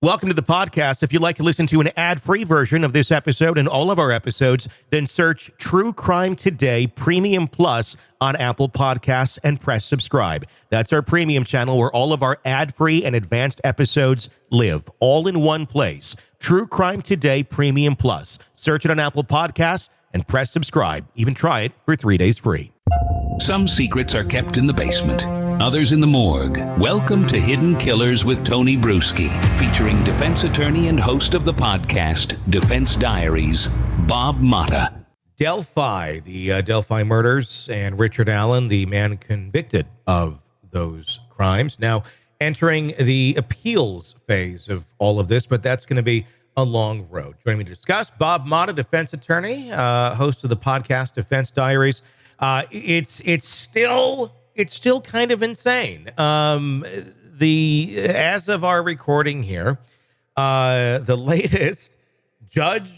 Welcome to the podcast. If you'd like to listen to an ad-free version of this episode and all of our episodes, then search True Crime Today Premium Plus on Apple Podcasts and press subscribe. That's our premium channel where all of our ad-free and advanced episodes live, all in one place. True Crime Today Premium Plus. Search it on Apple Podcasts and press subscribe. Even try it for 3 days free. Some secrets are kept in the basement, others in the morgue. Welcome to Hidden Killers with Tony Brueski, featuring defense attorney and host of the podcast, Defense Diaries, Bob Motta. Delphi, the Delphi murders, and Richard Allen, the man convicted of those crimes. Now, entering the appeals phase of all of this, but that's going to be a long road. Joining me to discuss, Bob Motta, defense attorney, host of the podcast, Defense Diaries. It's still kind of insane. As of our recording here, the latest Judge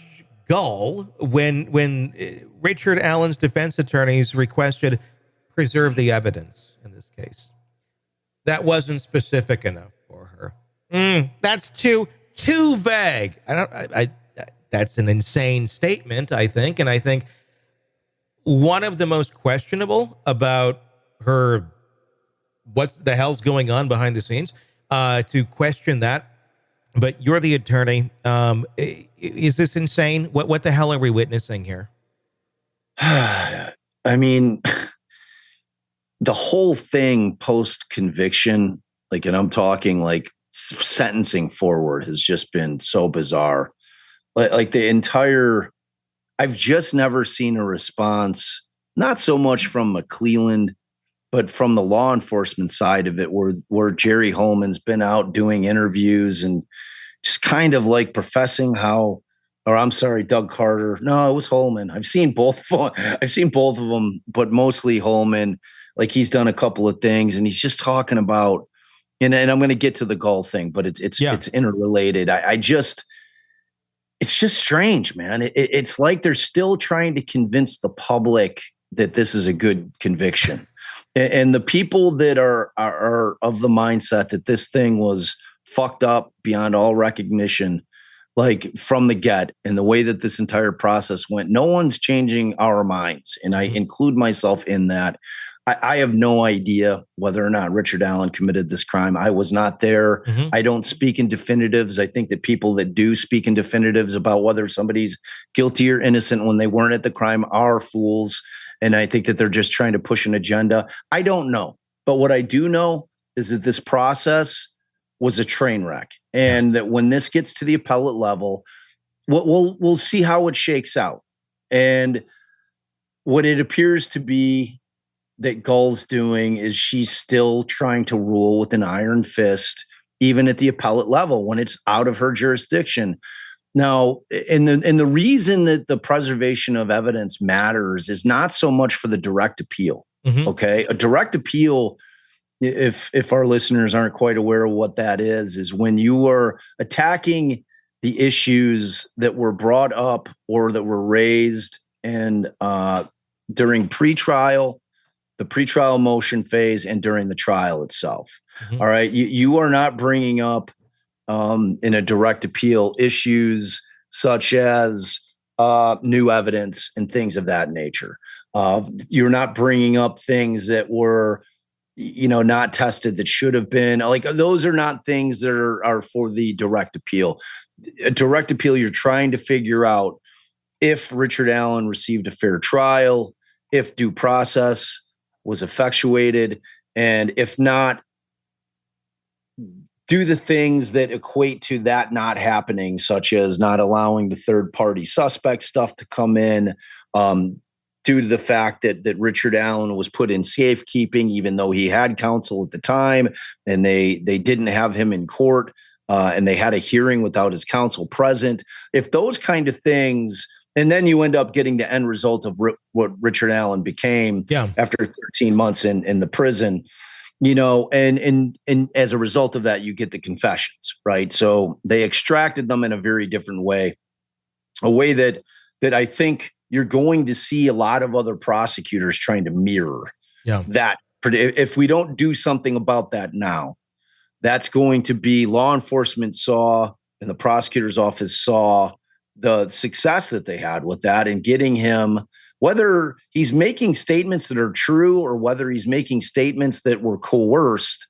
Gull, when Richard Allen's defense attorneys requested preserve the evidence in this case, that wasn't specific enough for her. That's too vague. That's an insane statement, I think, and I think one of the most questionable about her, what the hell's going on behind the scenes, to question that. But you're the attorney. Is this insane? What the hell are we witnessing here? I mean, the whole thing post-conviction, and I'm talking sentencing forward, has just been so bizarre. The entire, I've just never seen a response, not so much from McClelland, but from the law enforcement side of it, where Jerry Holman's been out doing interviews and just kind of professing Doug Carter. No, it was Holman. I've seen both of them, but mostly Holman. He's done a couple of things, and he's just talking about, and I'm going to get to the Gull thing, but it's interrelated. It's just strange, man. It's like they're still trying to convince the public that this is a good conviction. And the people that are of the mindset that this thing was fucked up beyond all recognition, from the get, and the way that this entire process went, no one's changing our minds. And I include myself in that. I have no idea whether or not Richard Allen committed this crime. I was not there. Mm-hmm. I don't speak in definitives. I think that people that do speak in definitives about whether somebody's guilty or innocent when they weren't at the crime are fools. And I think that they're just trying to push an agenda. I don't know. But what I do know is that this process was a train wreck. And that when this gets to the appellate level, we'll see how it shakes out. And what it appears to be that Gull's doing is she's still trying to rule with an iron fist, even at the appellate level when it's out of her jurisdiction. Now, and the reason that the preservation of evidence matters is not so much for the direct appeal. Mm-hmm. Okay. A direct appeal, if our listeners aren't quite aware of what that is when you are attacking the issues that were brought up or that were raised and during pretrial, the pretrial motion phase, and during the trial itself. Mm-hmm. All right. You are not bringing up in a direct appeal issues such as new evidence and things of that nature. You're not bringing up things that were, not tested that should have been. Those are not things that are for the direct appeal. A direct appeal, you're trying to figure out if Richard Allen received a fair trial, if due process was effectuated, and if not, do the things that equate to that not happening, such as not allowing the third-party suspect stuff to come in, due to the fact that Richard Allen was put in safekeeping, even though he had counsel at the time, and they didn't have him in court, and they had a hearing without his counsel present. If those kind of things, and then you end up getting the end result of what Richard Allen became after 13 months in the prison, and as a result of that, you get the confessions, right? So they extracted them in a very different way, a way that I think you're going to see a lot of other prosecutors trying to mirror that. If we don't do something about that now, That's going to be law enforcement saw and the prosecutor's office saw the success that they had with that and getting him, whether he's making statements that are true or whether he's making statements that were coerced.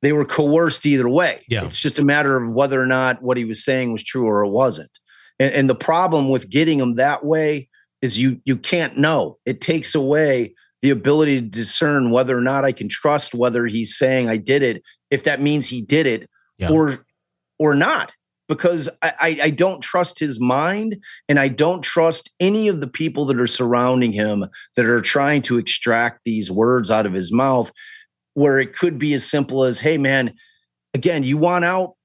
They were coerced either way. Yeah. It's just a matter of whether or not what he was saying was true or it wasn't. And the problem with getting him that way is you can't know. It takes away the ability to discern whether or not I can trust whether he's saying I did it, if that means he did it or not. Because I don't trust his mind, and I don't trust any of the people that are surrounding him that are trying to extract these words out of his mouth, where it could be as simple as, hey, man, again, you want out?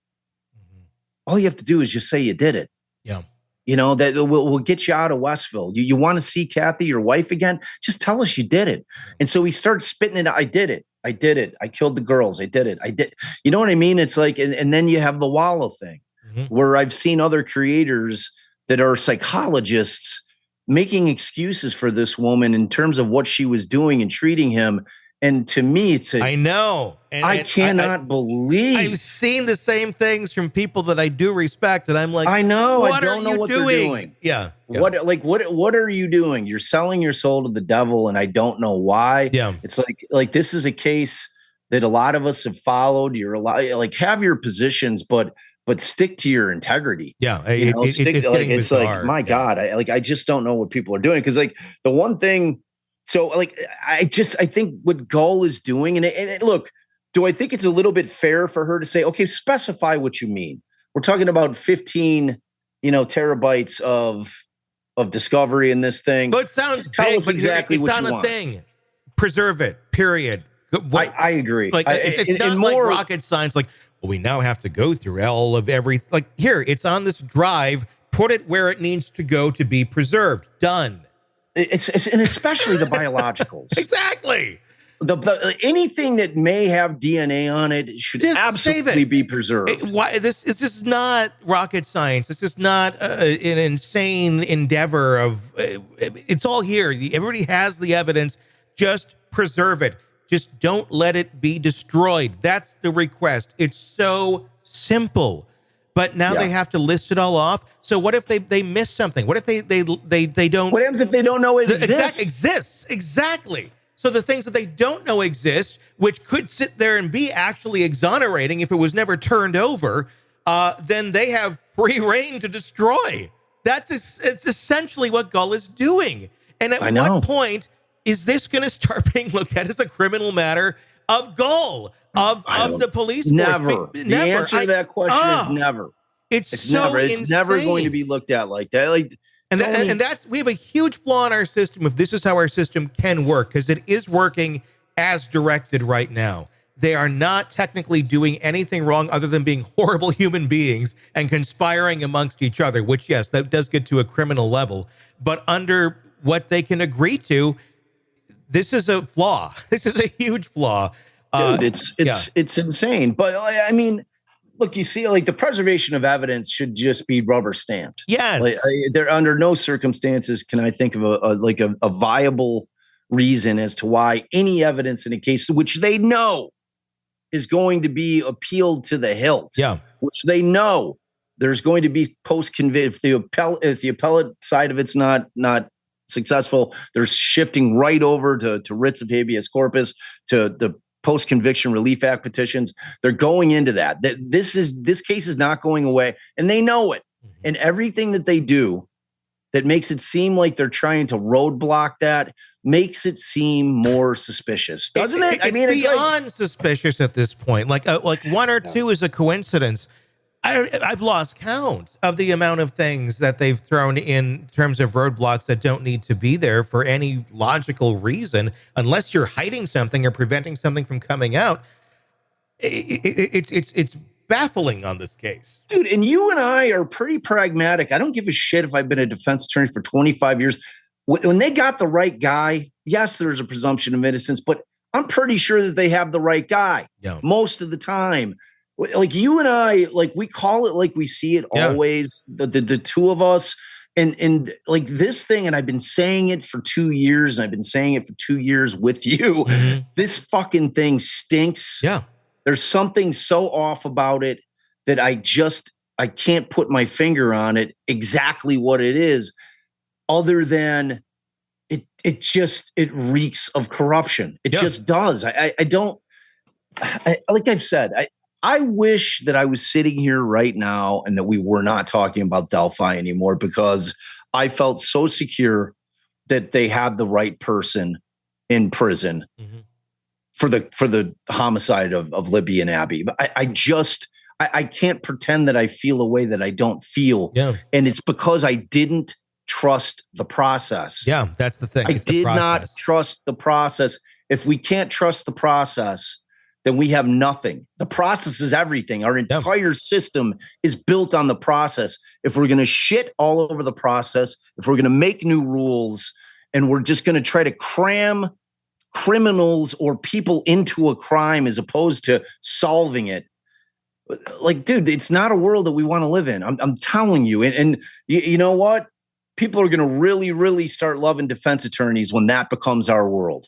All you have to do is just say you did it. Yeah. You know, that we'll get you out of Westville. You want to see Kathy, your wife, again? Just tell us you did it. And so he starts spitting it out. I did it. I did it. I killed the girls. I did it. I did. You know what I mean? It's like, and then you have the wallow thing, where I've seen other creators that are psychologists making excuses for this woman in terms of what she was doing and treating him. And to me, it's I know. And I cannot believe. I've seen the same things from people that I do respect, and I'm like, I know. What I don't know what they're doing. Yeah. What are you doing? You're selling your soul to the devil, and I don't know why. Yeah. It's like this is a case that a lot of us have followed. You're like have your positions, but stick to your integrity. Yeah. It's like, my God, I just don't know what people are doing. Cause like the one thing, so like, I think what Gull is doing, and look, do I think it's a little bit fair for her to say, okay, specify what you mean? We're talking about 15, terabytes of discovery in this thing. But it sounds just tell us exactly what you want. It's on a thing. Preserve it, period. I agree. Like it's not like rocket science. Like, well, we now have to go through all of every, like here, it's on this drive, put it where it needs to go to be preserved. Done. And especially the biologicals. Exactly. The anything that may have DNA on it should just absolutely be preserved. This is not rocket science. This is not an insane endeavor of. It's all here. Everybody has the evidence. Just preserve it. Just don't let it be destroyed. That's the request. It's so simple. But now they have to list it all off. So what if they miss something? What if they don't? What happens if they don't know it exists? Exists. Exactly. So the things that they don't know exist, which could sit there and be actually exonerating if it was never turned over, then they have free reign to destroy. It's essentially what Gull is doing. And at what point is this going to start being looked at as a criminal matter of Gull, of the police force? Never. The answer to that question is never. It's never. It's never going to be looked at like that. And that's, we have a huge flaw in our system if this is how our system can work, because it is working as directed right now. They are not technically doing anything wrong other than being horrible human beings and conspiring amongst each other, which, yes, that does get to a criminal level. But under what they can agree to, this is a flaw. This is a huge flaw. Dude, it's insane. But I mean, look, you see, like the preservation of evidence should just be rubber stamped. Yes. There, under no circumstances can I think of a viable reason as to why any evidence in a case which they know is going to be appealed to the hilt. Yeah. Which they know there's going to be post-convict. If the appellate side of it's not successful, they're shifting right over to writs of habeas corpus, to the post-conviction relief act petitions. They're going into that. This case is not going away, and they know it. And everything that they do that makes it seem like they're trying to roadblock that makes it seem more suspicious, doesn't it? I mean, it's beyond suspicious at this point. Like one or two is a coincidence. I've lost count of the amount of things that they've thrown in terms of roadblocks that don't need to be there for any logical reason, unless you're hiding something or preventing something from coming out. It's baffling on this case, dude. And you and I are pretty pragmatic. I don't give a shit if I've been a defense attorney for 25 years. When they got the right guy, yes, there's a presumption of innocence, but I'm pretty sure that they have the right guy most of the time. Like you and I, like we call it like we see it always, the two of us. And like this thing, and I've been saying it for 2 years, and I've been saying it for 2 years with you. Mm-hmm. This fucking thing stinks. Yeah. There's something so off about it that I can't put my finger on it exactly what it is, other than it reeks of corruption. It just does. I don't, like I've said, I wish that I was sitting here right now and that we were not talking about Delphi anymore, because I felt so secure that they had the right person in prison for the homicide of Libby and Abby. But I can't pretend that I feel a way that I don't feel. Yeah. And it's because I didn't trust the process. Yeah, that's the thing. I did not trust the process. If we can't trust the process, then we have nothing. The process is everything. Our entire system is built on the process. If we're going to shit all over the process, if we're going to make new rules, and we're just going to try to cram criminals or people into a crime as opposed to solving it, like, dude, it's not a world that we want to live in. I'm telling you. And you know what? People are going to really, really start loving defense attorneys when that becomes our world.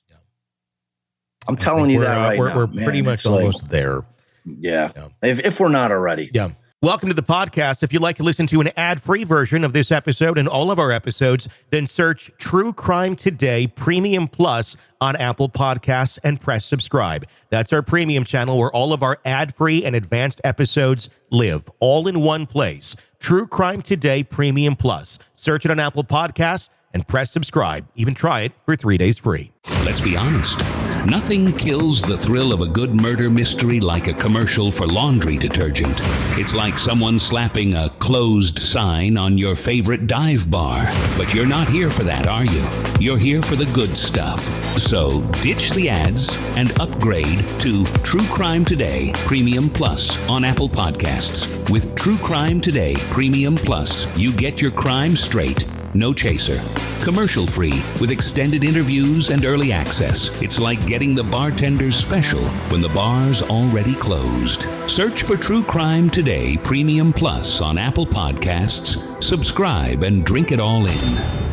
I'm telling you that right now. We're pretty much almost there. Yeah. If we're not already. Yeah. Welcome to the podcast. If you'd like to listen to an ad-free version of this episode and all of our episodes, then search True Crime Today Premium Plus on Apple Podcasts and press subscribe. That's our premium channel where all of our ad-free and advanced episodes live, all in one place. True Crime Today Premium Plus. Search it on Apple Podcasts and press subscribe. Even try it for 3 days free. Let's be honest. Nothing kills the thrill of a good murder mystery like a commercial for laundry detergent. It's like someone slapping a closed sign on your favorite dive bar. But you're not here for that, are you? You're here for the good stuff. So ditch the ads and upgrade to True Crime Today Premium Plus on Apple Podcasts. With True Crime Today Premium Plus, you get your crime straight. No chaser. Commercial free with extended interviews and early access. It's like getting the bartender's special when the bar's already closed. Search for True Crime Today Premium Plus on Apple Podcasts. Subscribe and drink it all in.